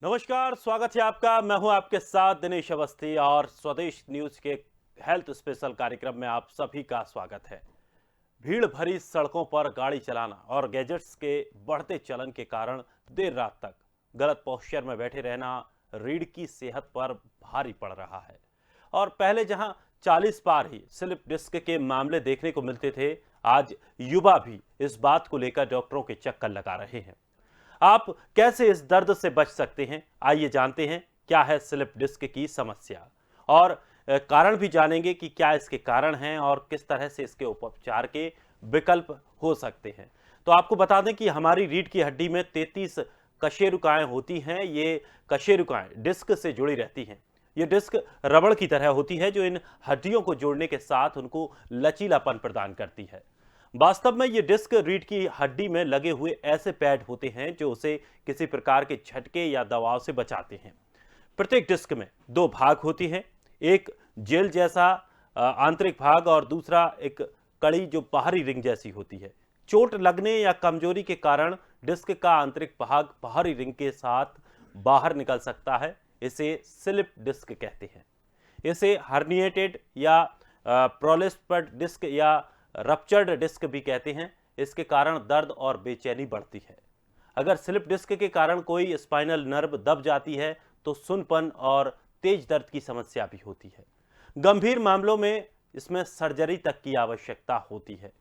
नमस्कार, स्वागत है आपका। मैं हूं आपके साथ दिनेश अवस्थी और स्वदेश न्यूज के हेल्थ स्पेशल कार्यक्रम में आप सभी का स्वागत है। भीड़ भरी सड़कों पर गाड़ी चलाना और गैजेट्स के बढ़ते चलन के कारण देर रात तक गलत पोस्चर में बैठे रहना रीढ़ की सेहत पर भारी पड़ रहा है। और पहले जहां 40 पार ही स्लिप डिस्क के मामले देखने को मिलते थे, आज युवा भी इस बात को लेकर डॉक्टरों के चक्कर लगा रहे हैं। आप कैसे इस दर्द से बच सकते हैं, आइए जानते हैं क्या है स्लिप डिस्क की समस्या और कारण भी जानेंगे कि क्या इसके कारण हैं और किस तरह से इसके उपचार के विकल्प हो सकते हैं। तो आपको बता दें कि हमारी रीढ़ की हड्डी में 33 कशेरुकाएं होती हैं। ये कशेरुकाएं डिस्क से जुड़ी रहती हैं। ये डिस्क रबड़ की तरह होती है जो इन हड्डियों को जोड़ने के साथ उनको लचीलापन प्रदान करती है। वास्तव में ये डिस्क रीढ़ की हड्डी में लगे हुए ऐसे पैड होते हैं जो उसे किसी प्रकार के झटके या दबाव से बचाते हैं। प्रत्येक डिस्क में दो भाग होती हैं, एक जेल जैसा आंतरिक भाग और दूसरा एक कड़ी जो बाहरी रिंग जैसी होती है। चोट लगने या कमजोरी के कारण डिस्क का आंतरिक भाग बाहरी रिंग के साथ बाहर निकल सकता है। इसे स्लिप डिस्क कहते हैं। इसे हर्निएटेड या प्रोलेप्स्ड डिस्क या रप्चर्ड डिस्क भी कहते हैं। इसके कारण दर्द और बेचैनी बढ़ती है। अगर स्लिप डिस्क के कारण कोई स्पाइनल नर्व दब जाती है तो सुनपन और तेज दर्द की समस्या भी होती है। गंभीर मामलों में इसमें सर्जरी तक की आवश्यकता होती है।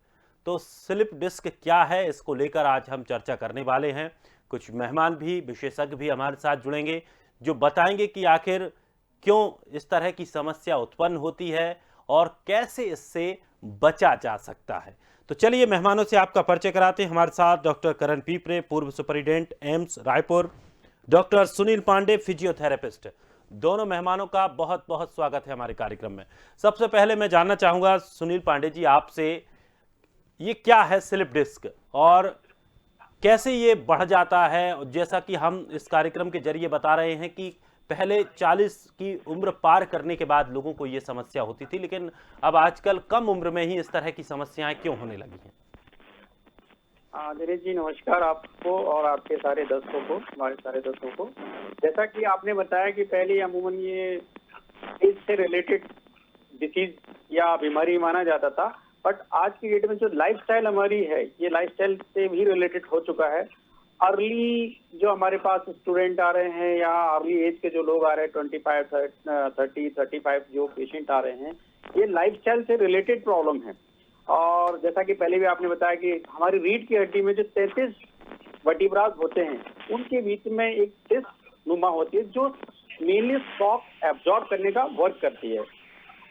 तो स्लिप डिस्क क्या है, इसको लेकर आज हम चर्चा करने वाले हैं। कुछ मेहमान भी, विशेषज्ञ भी हमारे साथ जुड़ेंगे जो बताएंगे कि आखिर क्यों इस तरह की समस्या उत्पन्न होती है और कैसे इससे बचा जा सकता है। तो चलिए मेहमानों से आपका परिचय कराते हैं। हमारे साथ डॉक्टर करण पीपरे, पूर्व superintendent AIIMS Raipur, doctor Sunil Pandey, physiotherapist. दोनों मेहमानों का बहुत बहुत स्वागत है हमारे कार्यक्रम में। सबसे पहले मैं जानना चाहूंगा सुनील पांडे जी आपसे, ये क्या है स्लिप डिस्क और कैसे ये बढ़ जाता है? जैसा कि हम इस कार्यक्रम के जरिए बता रहे हैं कि पहले 40 की उम्र पार करने के बाद लोगों को ये समस्या होती थी, लेकिन अब आजकल कम उम्र में ही इस तरह की समस्याएं क्यों होने लगी हैं? दिनेश जी, नमस्कार आपको और आपके सारे दर्शकों को, हमारे सारे दर्शकों को। जैसा कि आपने बताया कि पहले अमूमन ये इससे रिलेटेड डिसीज या बीमारी माना जाता था, बट आज की डेट में जो लाइफस्टाइल हमारी है, ये लाइफस्टाइल से भी रिलेटेड हो चुका है। अर्ली जो हमारे पास स्टूडेंट आ रहे हैं या अर्ली एज के जो लोग आ रहे हैं, 25, 30, 35 जो पेशेंट आ रहे हैं, ये लाइफस्टाइल से रिलेटेड प्रॉब्लम है। और जैसा कि पहले भी आपने बताया कि हमारी रीढ़ की हड्डी में जो 33 वर्टिब्रास होते हैं, उनके बीच में एक डिस्क नुमा होती है जो मेनली शॉक एब्जॉर्ब करने का वर्क करती है।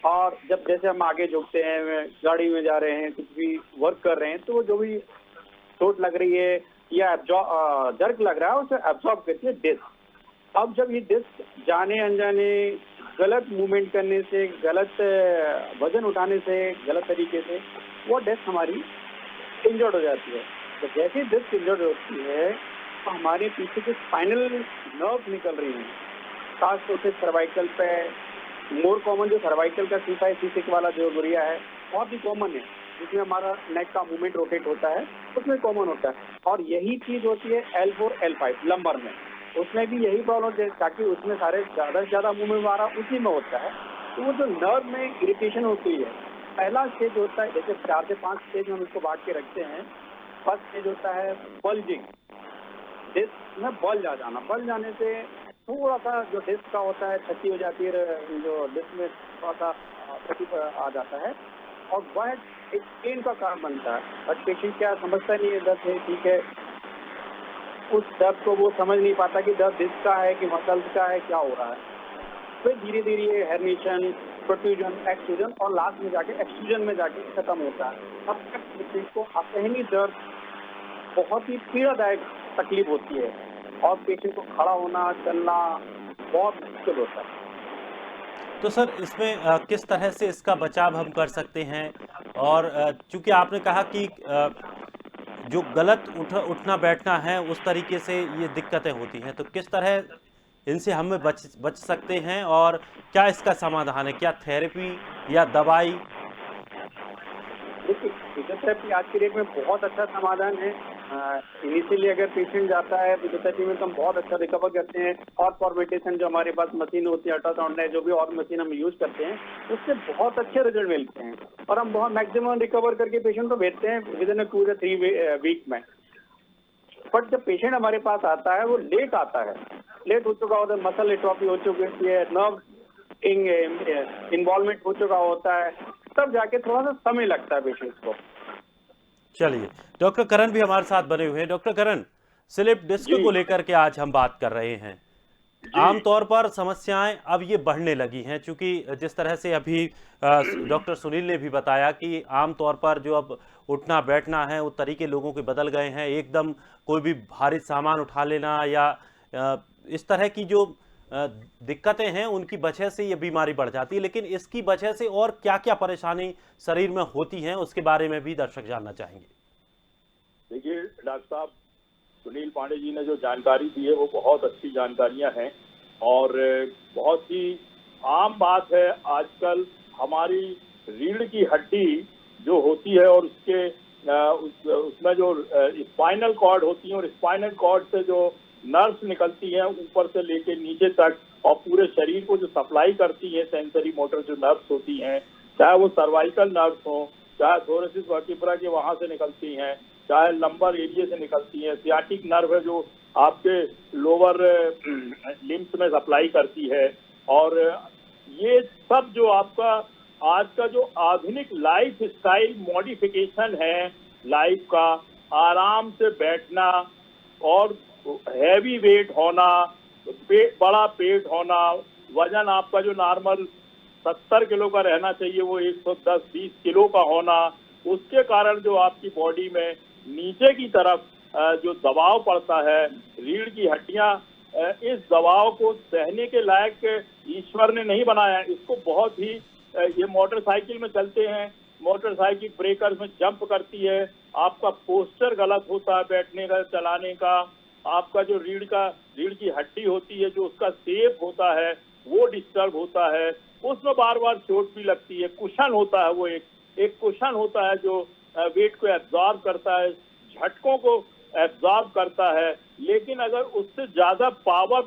और जब जैसे हम आगे झुकते हैं, गाड़ी में जा रहे हैं, कुछ भी वर्क कर रहे हैं, तो जो भी चोट लग रही है या जर्क लग रहा है, उसे एब्जॉर्ब करती है डिस्क। अब जब ये डिस्क जाने अनजाने गलत मूवमेंट करने से, गलत वजन उठाने से, गलत तरीके से वो डिस्क हमारी इंजर्ड हो जाती है। तो जैसे डिस्क इंजर्ड होती है तो हमारे पीछे जो स्पाइनल नर्व निकल रही हैं, खासतौर से सर्वाइकल पे, मोर कॉमन जो सर्वाइकल का C5 C6 वाला जो एरिया है बहुत ही कॉमन है, जिसमें हमारा नेक का मूवमेंट रोटेट होता है, उसमें कॉमन होता है। और यही चीज होती है L4 L5 लंबर में, उसमें भी यही प्रॉब्लम होती है, ताकि उसमें सारे ज्यादा से ज्यादा मूवमेंट हमारा उसी में होता है। तो वो जो नर्व में इरिटेशन होती है, पहला स्टेज होता है, जैसे 4 से 5 स्टेज हम इसको बांट के रखते हैं। फर्स्ट स्टेज होता है बल्जिंग, डिस्क में बल्ज आ जाना। बल्ज जाने से थोड़ा सा जो डिस्क का होता है क्षति हो जाती है, जो डिस्क में थोड़ा सा क्षति आ जाता है और वह एक पेन का कारण बनता है। बट पेशेंट क्या समझता नहीं है, दर्द है ठीक है, उस दर्द को वो समझ नहीं पाता कि दर्द डिस्क का है कि मसल्स का है, क्या हो रहा है। फिर धीरे धीरे ये हेर्निशन, प्रोट्रूजन, एक्सट्रूजन और लास्ट में जाके एक्सट्रूजन में जाके खत्म होता है। अब तक पेशेंट को असहनीय दर्द, बहुत ही पीड़ादायक तकलीफ होती है और पेशेंट को खड़ा होना, चलना बहुत मुश्किल होता है। तो सर इसमें किस तरह से इसका बचाव हम कर सकते हैं? और चूंकि आपने कहा कि जो गलत उठना बैठना है उस तरीके से ये दिक्कतें होती हैं, तो किस तरह इनसे हम बच सकते हैं और क्या इसका समाधान है? क्या थेरेपी या दवाई? देखिए, फिजियोथेरेपी आज की डेट में बहुत अच्छा समाधान है। इनिशियली अगर पेशेंट जाता है फिजियोथेरेपी में तो हम बहुत अच्छा रिकवर करते हैं। और फॉर्मेटेशन जो हमारे पास मशीन होती है, अल्ट्रासाउंड है, जो भी और मशीन हम यूज करते हैं, उससे बहुत अच्छे रिजल्ट मिलते हैं और हम बहुत मैक्सिमम रिकवर करके पेशेंट को भेजते हैं विद इन 2 से 3 वीक में। बट जब पेशेंट हमारे पास आता है वो लेट आता है, लेट हो चुका होता है, मसल एट्रोफी हो चुकी होती है, नर्व इन्वॉल्वमेंट हो चुका होता है, तब जाके थोड़ा सा समय लगता है पेशेंट को। चलिए, डॉक्टर करण भी हमारे साथ बने हुए हैं। डॉक्टर करण, स्लिप डिस्क जी को लेकर के आज हम बात कर रहे हैं। जी आमतौर पर समस्याएं अब ये बढ़ने लगी हैं, क्योंकि जिस तरह से अभी डॉक्टर सुनील ने भी बताया कि आमतौर पर जो अब उठना बैठना है वो तरीके लोगों के बदल गए हैं। एकदम कोई भी भारी सामान उठा लेना या इस तरह की जो दिक्कतें हैं उनकी वजह से ये बीमारी बढ़ जाती है। लेकिन इसकी वजह से और क्या क्या परेशानी शरीर में होती हैं उसके बारे में भी दर्शक जानना चाहेंगे। देखिए डॉक्टर साहब, सुनील पांडे जी ने जो जानकारी दी है वो बहुत अच्छी जानकारियां हैं और बहुत ही आम बात है। आजकल हमारी रीढ़ की हड्डी जो होती है और उसमें जो स्पाइनल कॉर्ड होती है और स्पाइनल कॉर्ड से जो नर्व्स निकलती हैं ऊपर से लेके नीचे तक और पूरे शरीर को जो सप्लाई करती है, सेंसरी मोटर जो नर्व्स होती हैं, चाहे वो सर्वाइकल नर्व्स हो, चाहे थोरेसिस वर्टिब्रा के वहां से निकलती हैं, चाहे लंबर एरिया से निकलती है, सियाटिक नर्व है जो आपके लोअर लिम्स में सप्लाई करती है। और ये सब जो आपका आज का जो आधुनिक लाइफ स्टाइल मॉडिफिकेशन है, लाइफ का आराम से बैठना और हैवी वेट होना, बड़ा पेट होना, वजन आपका जो नॉर्मल 70 किलो का रहना चाहिए वो 110-20 किलो का होना, उसके कारण जो आपकी बॉडी में नीचे की तरफ जो दबाव पड़ता है, रीढ़ की हड्डियां इस दबाव को सहने के लायक ईश्वर ने नहीं बनाया। इसको बहुत ही ये मोटरसाइकिल में चलते हैं, मोटरसाइकिल ब्रेकर्स में जंप करती है, आपका पोस्चर गलत होता है बैठने का, चलाने का, आपका जो रीढ़ की हड्डी होती है जो उसका शेप होता है वो डिस्टर्ब होता है, उसमें बार बार चोट भी लगती है। कुशन होता है, वो एक कुशन होता है जो वेट को एब्जॉर्ब करता है, झटकों को एब्जॉर्ब करता है। लेकिन अगर उससे ज्यादा पावर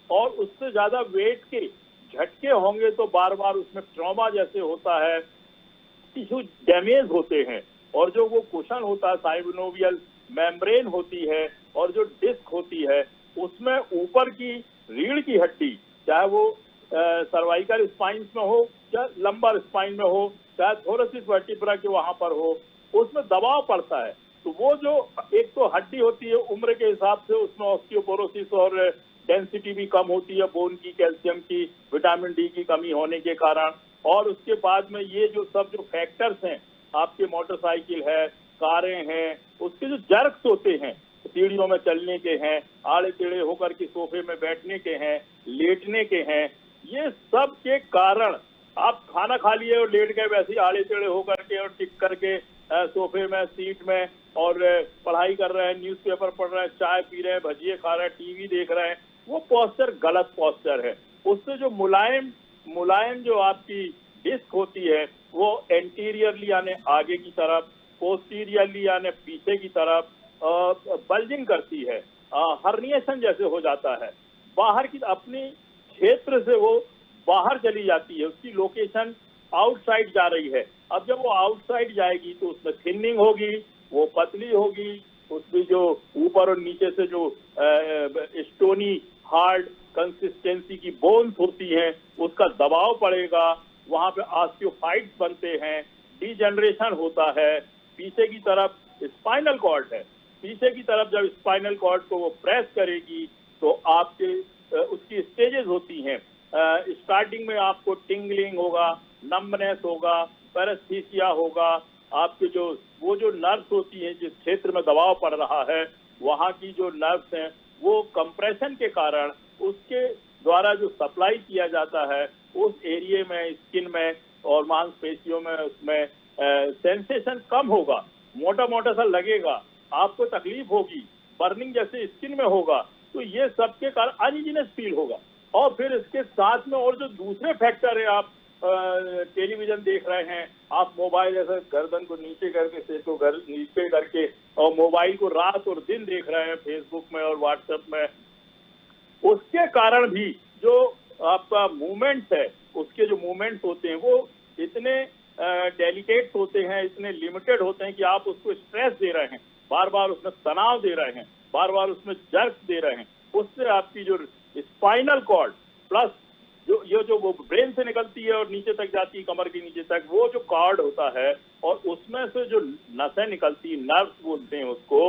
और उससे ज्यादा वेट के झटके होंगे तो बार बार उसमें ट्रॉमा जैसे होता है, टिश्यू डैमेज होते हैं। और जो वो कुशन होता है, साइनोवियल मेम्ब्रेन होती है और जो डिस्क होती है उसमें ऊपर की रीढ़ की हड्डी, चाहे वो सर्वाइकल स्पाइन में हो, चाहे लंबर स्पाइन में हो, चाहे थोरेसिस वर्टिब्रा के वहां पर हो, उसमें दबाव पड़ता है। तो वो जो एक तो हड्डी होती है उम्र के हिसाब से उसमें ऑस्टियोपोरोसिस और डेंसिटी भी कम होती है, बोन की, कैल्शियम की, विटामिन डी की कमी होने के कारण। और उसके बाद में ये जो सब जो फैक्टर्स हैं, आपके मोटरसाइकिल है, कारें हैं, उसके जो जर्क्स होते हैं, सीढ़ियों में चलने के हैं, आड़े टेढ़े होकर के सोफे में बैठने के हैं, लेटने के हैं, ये सब के कारण आप खाना खा लिए और लेट गए वैसे ही आड़े टेढ़े होकर के और टिक करके सोफे में, सीट में, और पढ़ाई कर रहे हैं, न्यूज़पेपर पढ़ रहे हैं, चाय पी रहे हैं, भजिए खा रहे हैं, टीवी देख रहे हैं, वो पोस्चर गलत पोस्चर है। उससे जो मुलायम जो आपकी डिस्क होती है वो एंटीरियरली यानी आगे की तरफ, पोस्टीरियरली यानी पीछे की तरफ बल्जिंग करती है, हर्निएशन जैसे हो जाता है, बाहर की अपनी क्षेत्र से वो बाहर चली जाती है, उसकी लोकेशन आउटसाइड जा रही है। अब जब वो आउटसाइड जाएगी तो उसमें थिनिंग होगी, वो पतली होगी, उसमें जो ऊपर और नीचे से जो स्टोनी हार्ड कंसिस्टेंसी की बोन्स होती हैं उसका दबाव पड़ेगा, वहां पे ऑस्टियोफाइट्स बनते हैं, डीजनरेशन होता है। पीछे की तरफ स्पाइनल कॉर्ड है, पीछे की तरफ जब स्पाइनल कॉर्ड को वो प्रेस करेगी तो आपके उसकी स्टेजेस होती हैं। स्टार्टिंग में आपको टिंगलिंग होगा, नम्बनेस होगा, पैरेस्थीसिया होगा, आपके वो जो नर्व्स होती हैं जिस क्षेत्र में दबाव पड़ रहा है वहाँ की जो नर्व्स हैं वो कंप्रेशन के कारण उसके द्वारा जो सप्लाई किया जाता है उस एरिया में, स्किन में और मांसपेशियों में, उसमें सेंसेशन कम होगा, मोटा मोटा सा लगेगा, आपको तकलीफ होगी, बर्निंग जैसे स्किन में होगा। तो ये सब के कारण अनइजीनेस फील होगा। और फिर इसके साथ में और जो दूसरे फैक्टर है, आप टेलीविजन देख रहे हैं, आप मोबाइल ऐसे गर्दन को नीचे करके, सिर को नीचे करके और मोबाइल को रात और दिन देख रहे हैं फेसबुक में और व्हाट्सएप में, उसके कारण भी जो आपका मूवमेंट्स है, उसके जो मूवमेंट्स होते हैं वो इतने डेलिकेट होते हैं, इतने लिमिटेड होते हैं कि आप उसको स्ट्रेस दे रहे हैं, बार बार उसमें तनाव दे रहे हैं, बार बार उसमें जर्क दे रहे हैं। उससे आपकी जो स्पाइनल कॉर्ड प्लस जो वो ब्रेन से निकलती है और नीचे तक जाती है, कमर के नीचे तक, वो जो कॉर्ड होता है और उसमें से जो नसें निकलती, नर्व्स बोलते हैं उसको,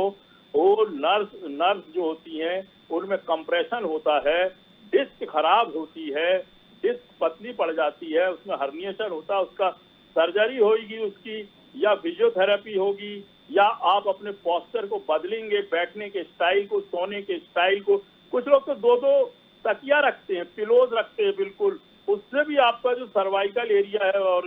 वो नर्व्स जो होती हैं उनमें कंप्रेशन होता है, डिस्क खराब होती है, डिस्क पतली पड़ जाती है, उसमें हर्निएशन होता है, उसका सर्जरी होगी उसकी, या फिजियोथेरेपी होगी, या आप अपने पोस्चर को बदलेंगे, बैठने के स्टाइल को, सोने के स्टाइल को। कुछ लोग तो दो तकिया रखते हैं, पिलोज रखते हैं, बिल्कुल उससे भी आपका जो सर्वाइकल एरिया है और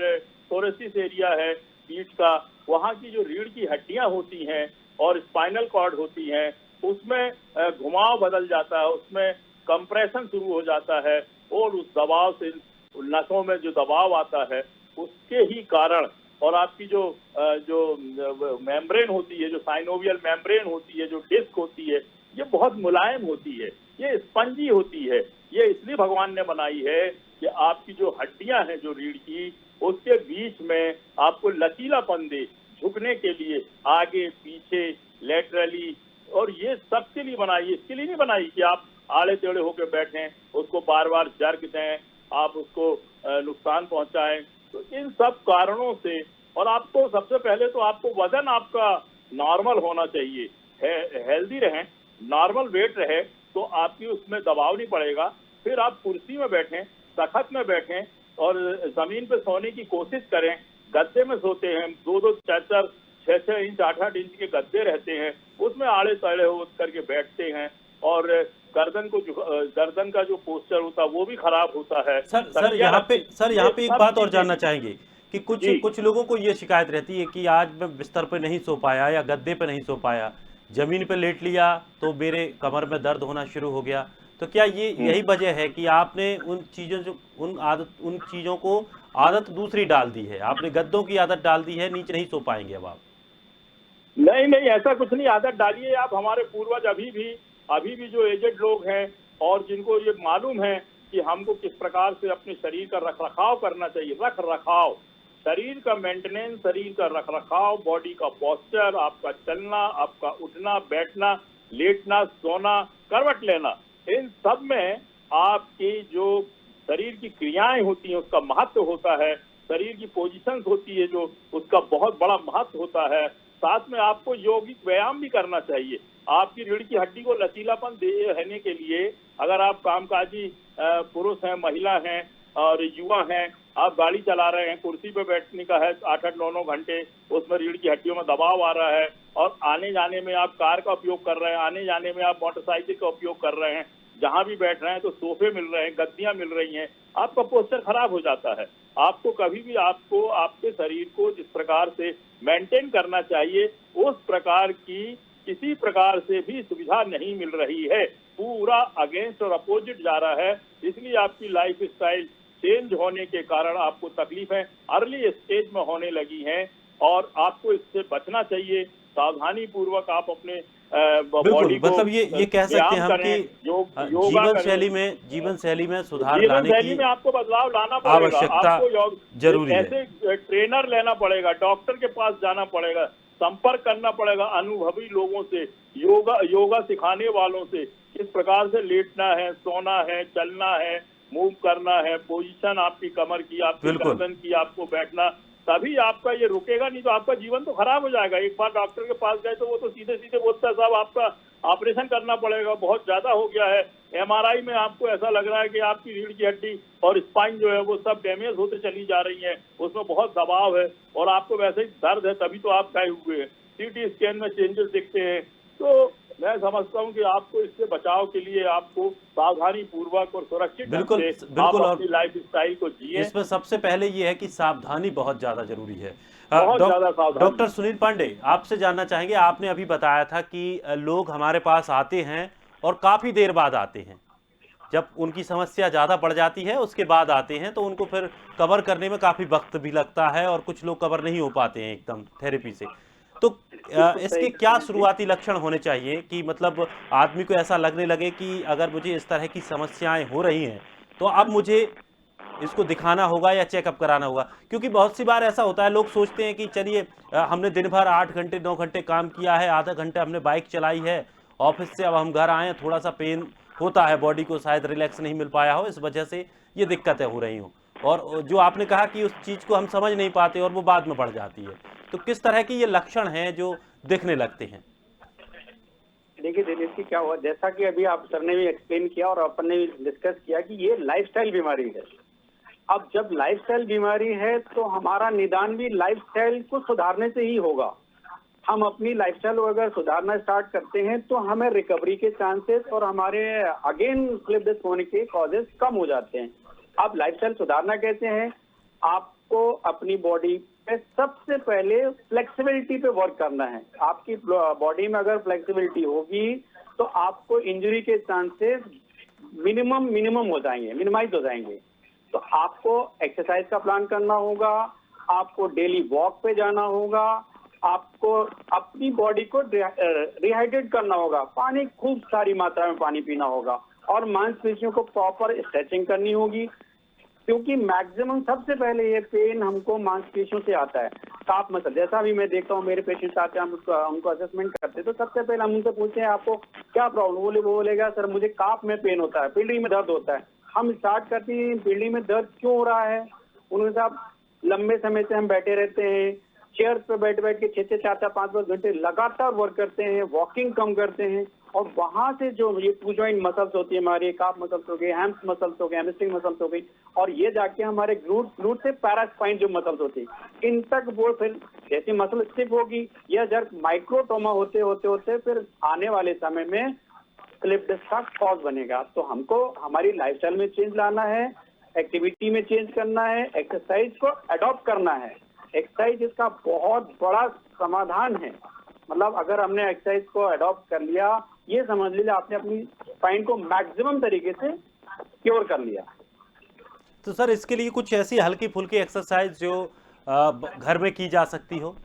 थोरेसिस एरिया है पीठ का, वहाँ की जो रीढ़ की हड्डियां होती हैं और स्पाइनल कॉर्ड होती हैं, उसमें घुमाव बदल जाता है, उसमें कंप्रेशन शुरू हो जाता है और उस दबाव से नसों में जो दबाव आता है उसके ही कारण, और आपकी जो मेम्ब्रेन होती है, जो साइनोवियल मेम्ब्रेन होती है, जो डिस्क होती है, ये बहुत मुलायम होती है, ये स्पंजी होती है। ये इसलिए भगवान ने बनाई है कि आपकी जो हड्डियां हैं जो रीढ़ की, उसके बीच में आपको लचीलापन दे, झुकने के लिए आगे पीछे लेटरली, और ये सबके लिए बनाई है। इसके लिए नहीं बनाई कि आप आड़े टेढ़े होकर बैठें, उसको बार बार जर्क दें, आप उसको नुकसान पहुंचाएं। तो इन सब कारणों से, और आपको सबसे पहले तो आपको वजन आपका नॉर्मल होना चाहिए, हेल्दी रहें, नॉर्मल वेट रहे, तो आपकी उसमें दबाव नहीं पड़ेगा। फिर आप कुर्सी में बैठें, तखत में बैठें और जमीन पे सोने की कोशिश करें। गद्दे में सोते हैं, 2-2, 4-4, 6-6 इंच, 8-8 इंच के गद्दे रहते हैं, उसमें आड़े तड़े हो करके बैठते हैं और गर्दन का जो पोस्चर होता है वो भी खराब होता है। सर यहाँ पे एक बात और जानना चाहेंगे कि कुछ लोगों को ये शिकायत रहती है कि आज मैं बिस्तर पे नहीं सो पाया या गद्दे पे नहीं सो पाया, जमीन पे लेट लिया तो मेरे कमर में दर्द होना शुरू हो गया। तो क्या ये यही वजह है कि आपने उन चीजों को आदत दूसरी डाल दी है, आपने गद्दों की आदत डाल दी है, नीचे नहीं सो पाएंगे अब आप? नहीं, ऐसा कुछ नहीं, आदत डालिए आप। हमारे पूर्वज अभी भी जो एजेड लोग हैं और जिनको ये मालूम है कि हमको किस प्रकार से अपने शरीर का रखरखाव करना चाहिए, रखरखाव, शरीर का मेंटेनेंस, शरीर का रखरखाव, बॉडी का पोस्चर, आपका चलना, आपका उठना बैठना, लेटना, सोना, करवट लेना, इन सब में आपकी जो शरीर की क्रियाएं होती हैं उसका महत्व होता है, शरीर की पोजीशंस होती है जो उसका बहुत बड़ा महत्व होता है। साथ में आपको यौगिक व्यायाम भी करना चाहिए। आपकी रीढ़ की हड्डी को लचीलापन देने के लिए, अगर आप कामकाजी पुरुष हैं, महिला हैं और युवा हैं, आप गाड़ी चला रहे हैं, कुर्सी पे बैठने का है 8-8, 9-9 घंटे, उसमें रीढ़ की हड्डियों में दबाव आ रहा है, और आने जाने में आप कार का उपयोग कर रहे हैं, आने जाने में आप मोटरसाइकिल का उपयोग कर रहे हैं, जहां भी बैठ रहे हैं तो सोफे मिल रहे हैं, गद्दियां मिल रही हैं, आपका पोस्चर खराब हो जाता है। आपको कभी भी आपको आपके शरीर को जिस प्रकार से मेंटेन करना चाहिए उस प्रकार की किसी प्रकार से भी सुविधा नहीं मिल रही है, पूरा अगेंस्ट और अपोजिट जा रहा है। इसलिए आपकी लाइफ स्टाइल चेंज होने के कारण आपको तकलीफें अर्ली स्टेज में होने लगी हैं और आपको इससे बचना चाहिए। सावधानी पूर्वक आप अपने बॉडी को, मतलब ये कह सकते हैं हम कि जीवन शैली में सुधार लाने की में आपको बदलाव लाना पड़ेगा, आवश्यकता जरूरी है। ऐसे ट्रेनर लेना पड़ेगा, डॉक्टर के पास जाना पड़ेगा, संपर्क करना पड़ेगा अनुभवी लोगों से, योगा सिखाने वालों से, किस प्रकार से लेटना है, सोना है, चलना है, मूव करना है, पोजीशन आपकी कमर की, आपकी गर्दन की, आपको बैठना, तभी आपका ये रुकेगा। नहीं तो आपका जीवन तो खराब हो जाएगा। एक बार डॉक्टर के पास गए तो वो तो सीधे सीधे बोलता है साहब आपका ऑपरेशन करना पड़ेगा, बहुत ज्यादा हो गया है। एमआरआई में आपको ऐसा लग रहा है कि आपकी रीढ़ की हड्डी और स्पाइन जो है वो सब डैमेज होते चली जा रही है, उसमें बहुत दबाव है और आपको वैसे ही दर्द है, तभी तो आप गए हुए हैं। सीटी स्कैन में चेंजेस दिखते हैं। तो मैं समझता हूं कि आपको इससे बचाव के लिए आपको सावधानी पूर्वक और सुरक्षित बिल्कुल आप अपनी लाइफ स्टाइल को जिए। इसमें सबसे पहले ये है कि सावधानी बहुत ज्यादा जरूरी है। डॉक्टर सुनील पांडे, आपसे जानना चाहेंगे, आपने अभी बताया था कि लोग हमारे पास आते हैं और काफी देर बाद आते हैं, जब उनकी समस्या ज़्यादा बढ़ जाती है उसके बाद आते हैं, तो उनको फिर कवर करने में काफ़ी वक्त भी लगता है और कुछ लोग कवर नहीं हो पाते हैं एकदम थेरेपी से। तो बिल्कुल सही इसके कहा क्या जी। शुरुआती लक्षण होने चाहिए कि मतलब आदमी को ऐसा लगने लगे कि अगर मुझे इस तरह की समस्याएं हो रही हैं तो अब मुझे इसको दिखाना होगा या चेकअप कराना होगा? क्योंकि बहुत सी बार ऐसा होता है, लोग सोचते हैं कि चलिए हमने दिन भर 8 घंटे 9 घंटे काम किया है, आधा घंटा हमने बाइक चलाई है ऑफिस से, अब हम घर आए हैं, थोड़ा सा पेन होता है बॉडी को, शायद रिलैक्स नहीं मिल पाया हो, इस वजह से ये दिक्कतें हो रही हों। और जो आपने कहा कि उस चीज़ को हम समझ नहीं पाते और वो बाद में बढ़ जाती है, तो किस तरह के ये लक्षण हैं जो दिखने लगते हैं? देखिए दिनेश जी, क्या हुआ, जैसा कि अभी आप सर ने भी एक्सप्लेन किया और अपन ने भी डिस्कस किया कि ये लाइफस्टाइल बीमारी है। अब जब लाइफस्टाइल बीमारी है तो हमारा निदान भी लाइफस्टाइल को सुधारने से ही होगा। हम अपनी लाइफस्टाइल को अगर सुधारना स्टार्ट करते हैं तो हमें रिकवरी के चांसेस और हमारे अगेन स्लिप डिस्क होने के कॉजेस कम हो जाते हैं। अब लाइफस्टाइल सुधारना कैसे हैं? आपको अपनी बॉडी पे सबसे पहले फ्लेक्सिबिलिटी पे वर्क करना है। आपकी बॉडी में अगर फ्लेक्सिबिलिटी होगी तो आपको इंजरी के चांसेस मिनिमम हो जाएंगे, मिनिमाइज हो जाएंगे। तो आपको एक्सरसाइज का प्लान करना होगा, आपको डेली वॉक पे जाना होगा, आपको अपनी बॉडी को रिहाइड्रेट करना होगा, पानी खूब सारी मात्रा में पानी पीना होगा और मांसपेशियों को प्रॉपर स्ट्रेचिंग करनी होगी, क्योंकि मैक्सिमम सबसे पहले ये पेन हमको मांसपेशियों से आता है। काफ मसल, जैसा भी मैं देखता हूँ मेरे पेशेंट्स आते हैं, हम उनको असेसमेंट करते हैं तो सबसे पहले हम उनसे पूछते हैं आपको क्या प्रॉब्लम, वो बोलेगा सर मुझे काफ में पेन होता है, पीढ़ी में दर्द होता है। हम स्टार्ट करते हैं पीढ़ी में दर्द क्यों हो रहा है, उन्होंने साहब लंबे समय से हम बैठे रहते हैं, चेयर पे बैठ के 6 4 5 घंटे लगातार वर्क करते हैं, वॉकिंग कम करते हैं और वहां से जो ये टू जॉइंट मसल्स होती है हमारी, काफ मसल्स हो गए, हैम्स मसल्स हो गए, हैमस्ट्रिंग मसल्स हो गई और ये जाके हमारे ग्लूट से पैरास्पाइन जो मसल्स होती है इन तक वो फिर जैसी मसल स्टिफ होगी या जब माइक्रो ट्रॉमा होते होते फिर आने वाले समय में स्लिप डिस्क का कॉज बनेगा। तो हमको हमारी लाइफस्टाइल में चेंज लाना है, एक्टिविटी में चेंज करना है, एक्सरसाइज को अडॉप्ट करना है। एक्सरसाइज इसका बहुत बड़ा समाधान है। मतलब अगर हमने एक्सरसाइज को अडॉप्ट कर लिया, ये समझ लीजिए आपने अपनी स्पाइन को मैक्सिमम तरीके से क्योर कर लिया। तो सर इसके लिए कुछ ऐसी हल्की फुल्की एक्सरसाइज जो घर में की जा सकती हो?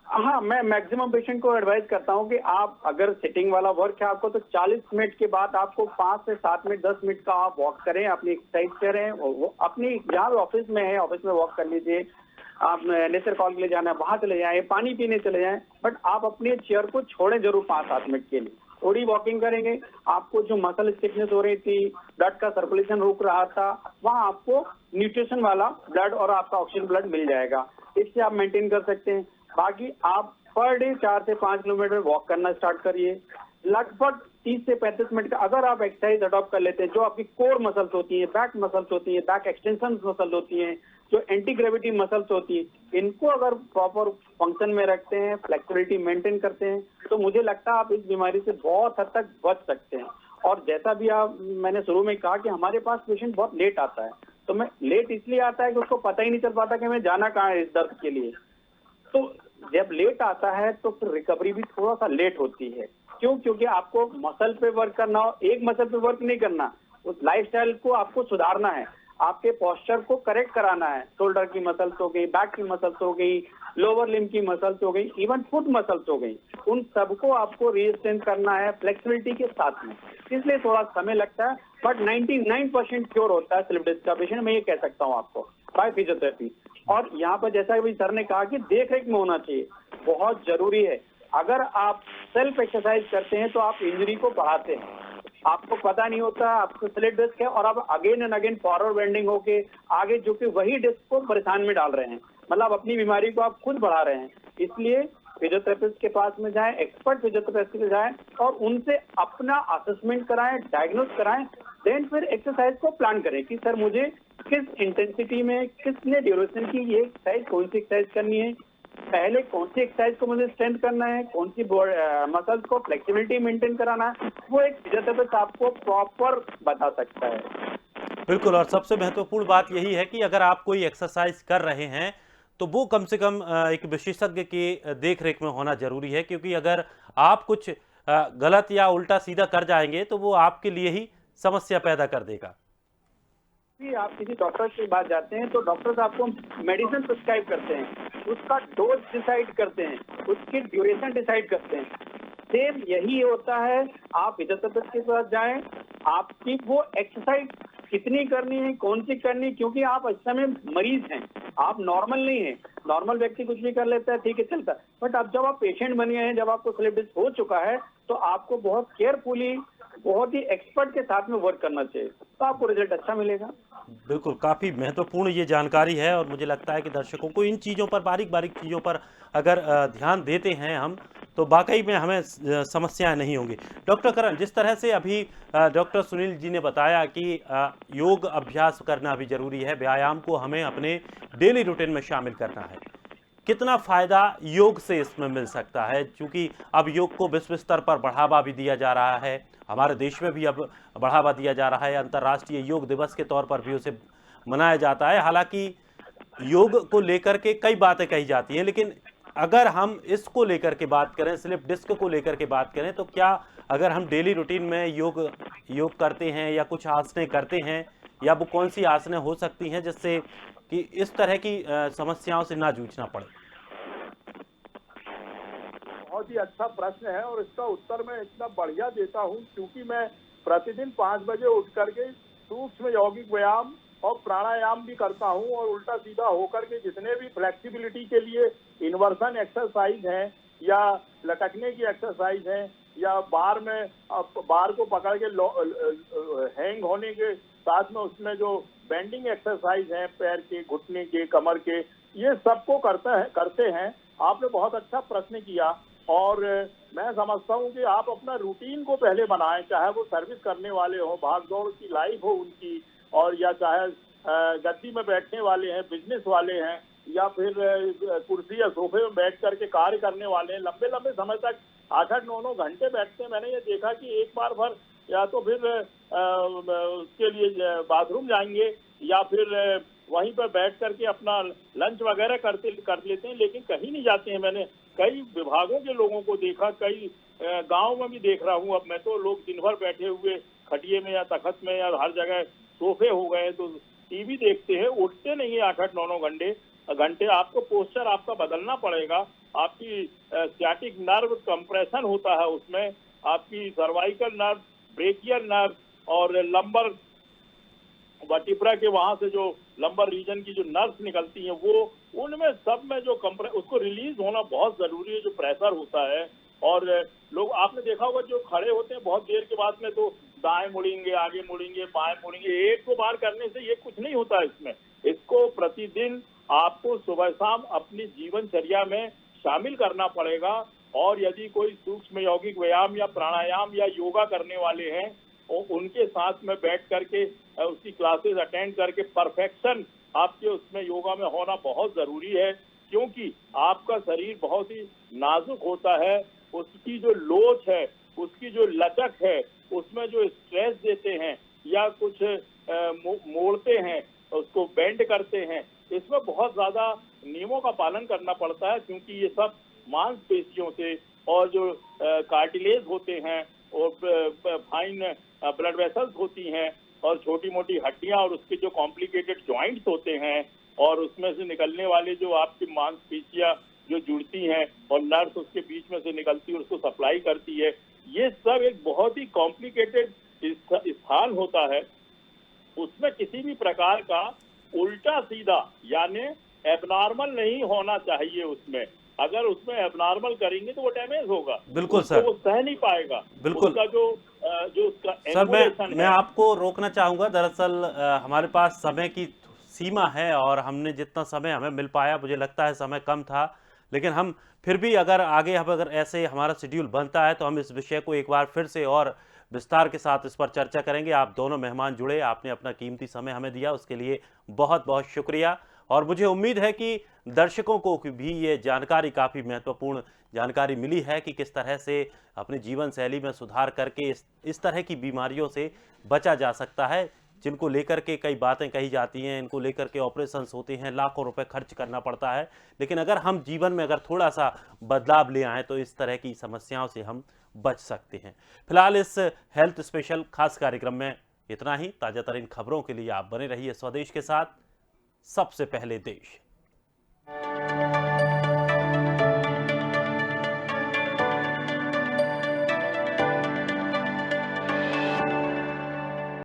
हाँ, मैं मैक्सिमम पेशेंट को एडवाइस करता हूँ कि आप अगर सिटिंग वाला वर्क है आपको तो 40 मिनट के बाद आपको 5 से 7 मिनट 10 मिनट का आप वॉक करें, अपनी एक्सरसाइज करें। वो अपनी जहाँ ऑफिस में है ऑफिस में वॉक कर लीजिए, आप नेचर कॉल के लिए जाना है वहां चले जाएं, पानी पीने चले जाएं, बट आप अपने चेयर को छोड़ें जरूर 5-7 मिनट के लिए। थोड़ी वॉकिंग करेंगे, आपको जो मसल स्टिफनेस हो रही थी, ब्लड का सर्कुलेशन रुक रहा था, वहां आपको न्यूट्रिशन वाला ब्लड और आपका ऑक्सीजन ब्लड मिल जाएगा। इससे आप मेंटेन कर सकते हैं। बाकी आप पर डे 4 से 5 किलोमीटर वॉक करना स्टार्ट करिए। लगभग 30 से 35 मिनट का अगर आप एक्सरसाइज अडॉप्ट कर लेते हैं, जो आपकी कोर मसल्स होती है, बैक मसल्स होती है, बैक एक्सटेंशन मसल होती है, जो एंटी ग्रेविटी मसल्स होती है, इनको अगर प्रॉपर फंक्शन में रखते हैं, फ्लेक्सिबिलिटी मेंटेन करते हैं, तो मुझे लगता है आप इस बीमारी से बहुत हद तक बच सकते हैं। और जैसा भी मैंने शुरू में कहा कि हमारे पास पेशेंट बहुत लेट आता है, तो मैं लेट इसलिए आता है कि उसको पता ही नहीं चल पाता कि मैं जाना कहाँ है इस दर्द के लिए। तो जब लेट आता है तो फिर रिकवरी भी थोड़ा सा लेट होती है। क्यों? क्योंकि आपको मसल पे वर्क करना हो, एक मसल पे वर्क नहीं करना, उस लाइफस्टाइल को आपको सुधारना है, आपके पोस्चर को करेक्ट कराना है। शोल्डर की मसल्स हो गई, बैक की मसल्स हो गई, लोअर लिम्ब की मसल्स हो गई, इवन फुट मसल्स हो गई, उन सबको आपको रीस्ट्रेंथ करना है फ्लेक्सिबिलिटी के साथ में। इसलिए थोड़ा समय लगता है, बट 99% क्योर होता है स्लिप डिस्क का पेशेंट, मैं ये कह सकता हूँ आपको, बाय फिजियोथेरेपी। और यहाँ पर जैसा भी सर ने कहा कि देख रेख में होना चाहिए, बहुत जरूरी है। अगर आप सेल्फ एक्सरसाइज करते हैं तो आप इंजरी को बढ़ाते हैं, आपको पता नहीं होता आपको स्लिप डिस्क है और आप again and again forward bending होके आगे जो कि वही डिस्क को परेशान में डाल रहे हैं, मतलब अपनी बीमारी को आप खुद बढ़ा रहे हैं। इसलिए फिजियोथेरेपिस्ट के पास में जाएं, एक्सपर्ट फिजियोथेरेपिस्ट के जाएं और उनसे अपना असेसमेंट कराएं, डायग्नोज कराएं, देन फिर एक्सरसाइज को प्लान करें कि सर मुझे किस इंटेंसिटी में, कितने ड्यूरेशन की ये एक्सरसाइज, कौन सी एक्सरसाइज करनी है, पहले कौन सी एक्सरसाइज को मुझे स्ट्रेंथ करना है, कौन सी मसल्स को फ्लेक्सिबिलिटी मेंटेन कराना है, वो एक फिजियोथेरेपिस्ट आपको प्रॉपर बता सकता है। बिल्कुल, और सबसे महत्वपूर्ण बात यही है कि अगर आप कोई एक्सरसाइज कर रहे हैं तो वो कम से कम एक विशेषज्ञ की देख रेख में होना जरूरी है, क्योंकि अगर आप कुछ गलत या उल्टा सीधा कर जाएंगे तो वो आपके लिए ही समस्या पैदा कर देगा। भी आप किसी डॉक्टर के पास जाते हैं तो डॉक्टर्स आपको मेडिसिन प्रिस्क्राइब करते हैं, उसका डोज डिसाइड करते हैं, उसकी ड्यूरेशन डिसाइड करते हैं। सेम यही होता है, आप फिजियोथेरेपिस्ट के पास जाएं, आपकी वो एक्सरसाइज कितनी करनी है, कौन सी करनी, क्योंकि आप इस समय मरीज हैं, आप नॉर्मल नहीं हैं। नॉर्मल व्यक्ति कुछ भी कर लेता है, ठीक है, चलता है, बट अब जब आप पेशेंट बन गए हैं, जब आपको स्लिप डिस्क हो चुका है, तो आपको बहुत केयरफुली, बहुत ही एक्सपर्ट के साथ में वर्क करना चाहिए, तो आपको रिजल्ट अच्छा मिलेगा। बिल्कुल, काफ़ी महत्वपूर्ण ये जानकारी है और मुझे लगता है कि दर्शकों को इन चीज़ों पर, बारीक-बारीक चीज़ों पर अगर ध्यान देते हैं हम, तो वाक़ई में हमें समस्याएँ नहीं होंगी। डॉक्टर करण, जिस तरह से अभी डॉक्टर सुनील जी ने बताया कि योग अभ्यास करना भी ज़रूरी है, व्यायाम को हमें अपने डेली रूटीन में शामिल करना है। कितना फ़ायदा योग से इसमें मिल सकता है? चूँकि अब योग को विश्व स्तर पर बढ़ावा भी दिया जा रहा है, हमारे देश में भी अब बढ़ावा दिया जा रहा है, अंतर्राष्ट्रीय योग दिवस के तौर पर भी उसे मनाया जाता है। हालाँकि योग को लेकर के कई बातें कही जाती हैं, लेकिन अगर हम इसको लेकर के बात करें, स्लिप डिस्क को लेकर के बात करें, तो क्या अगर हम डेली रूटीन में योग करते हैं या कुछ आसनें करते हैं, या वो कौन-सी आसनें हो सकती हैं जिससे कि इस तरह की समस्याओं से ना जूझना पड़े? बहुत ही अच्छा प्रश्न है और इसका उत्तर मैं इतना बढ़िया देता हूँ क्योंकि मैं प्रतिदिन 5 बजे उठ करके सूक्ष्म यौगिक व्यायाम और प्राणायाम भी करता हूँ और उल्टा सीधा होकर के जितने भी फ्लेक्सिबिलिटी के लिए इन्वर्सन एक्सरसाइज हैं या लटकने की एक्सरसाइज हैं या बार को पकड़ के हैंग होने के साथ में उसमें जो बेंडिंग एक्सरसाइज हैं पैर के, घुटने के, कमर के, ये सबको करते हैं। आपने बहुत अच्छा प्रश्न किया और मैं समझता हूँ कि आप अपना रूटीन को पहले बनाएं, चाहे वो सर्विस करने वाले हो, भागदौड़ की लाइफ हो उनकी, और या चाहे गद्दी में बैठने वाले हैं, बिजनेस वाले हैं, या फिर कुर्सी या सोफे में बैठ करके कार्य करने वाले हैं, लंबे लंबे समय तक 8-8, 9-9 घंटे बैठते हैं। मैंने ये देखा कि एक बार भर या तो फिर उसके लिए बाथरूम जाएंगे या फिर वहीं पर बैठ करके अपना लंच वगैरह कर लेते हैं, लेकिन कहीं नहीं जाते हैं। मैंने कई विभागों के लोगों को देखा, कई गांव में भी देख रहा हूँ। अब मैं तो लोग दिन भर बैठे हुए खटिए में या तखत में या हर जगह सोफे हो गए, तो टीवी देखते हैं, उठते नहीं है 8-8, 9-9 घंटे। आपको पोस्चर आपका बदलना पड़ेगा। आपकी स्टैटिक नर्व कंप्रेशन होता है, उसमें आपकी सर्वाइकल नर्व, ब्रेकियल नर्व और लंबर वर्टिब्रा के वहां से जो लंबर रीजन की जो नर्व्स निकलती हैं, वो उनमें सब में जो उसको रिलीज होना बहुत जरूरी है, जो प्रेशर होता है। और लोग आपने देखा होगा जो खड़े होते हैं बहुत देर के बाद में तो दाएं मुड़ेंगे, आगे मुड़ेंगे, बाएं मुड़ेंगे। एक को बार करने से ये कुछ नहीं होता इसमें। इसको प्रतिदिन आपको सुबह शाम अपनी जीवनचर्या में शामिल करना पड़ेगा। और यदि कोई सूक्ष्म यौगिक व्यायाम या प्राणायाम या योगा करने वाले हैं और उनके साथ में बैठ करके उसकी क्लासेस अटेंड करके परफेक्शन आपके उसमें योगा में होना बहुत जरूरी है, क्योंकि आपका शरीर बहुत ही नाजुक होता है। उसकी जो लोच है, उसकी जो लचक है, उसमें जो स्ट्रेस देते हैं या कुछ मोड़ते हैं, उसको बेंड करते हैं, इसमें बहुत ज्यादा नियमों का पालन करना पड़ता है, क्योंकि ये सब मांसपेशियों से और जो कार्टिलेज होते हैं और फाइन ब्लड वेसल्स होती हैं और छोटी मोटी हड्डियां और उसके जो कॉम्प्लिकेटेड जॉइंट्स होते हैं और उसमें से निकलने वाले जो आपकी मांसपेशियां जो जुड़ती हैं और नर्व्स उसके बीच में से निकलती है, उसको सप्लाई करती है। ये सब एक बहुत ही कॉम्प्लिकेटेड स्थान होता है। उसमें किसी भी प्रकार का उल्टा सीधा यानी एबनॉर्मल नहीं होना चाहिए। उसमें अगर उसमें एबनॉर्मल करेंगे तो वो डैमेज होगा। बिल्कुल सर, वो सह नहीं पाएगा। बिल्कुल। उसका जो उसका सर, मैं आपको रोकना चाहूंगा। दरअसल हमारे पास समय की सीमा है और हमने जितना समय हमें मिल पाया, मुझे लगता है समय कम था, लेकिन हम फिर भी अगर ऐसे हमारा शेड्यूल बनता है तो हम इस विषय को एक बार फिर से और विस्तार के साथ इस पर चर्चा करेंगे। आप दोनों मेहमान जुड़े, आपने अपना कीमती समय हमें दिया, उसके लिए बहुत बहुत शुक्रिया। और मुझे उम्मीद है कि दर्शकों को भी ये जानकारी, काफ़ी महत्वपूर्ण जानकारी मिली है कि किस तरह से अपनी जीवन शैली में सुधार करके इस तरह की बीमारियों से बचा जा सकता है, जिनको लेकर के कई बातें कही जाती हैं, इनको लेकर के ऑपरेशंस होते हैं, लाखों रुपए खर्च करना पड़ता है। लेकिन अगर हम जीवन में थोड़ा सा बदलाव ले आएँ तो इस तरह की समस्याओं से हम बच सकते हैं। फिलहाल इस हेल्थ स्पेशल खास कार्यक्रम में इतना ही। ताजा तरीन खबरों के लिए आप बने रहिए स्वदेश के साथ, सबसे पहले देश।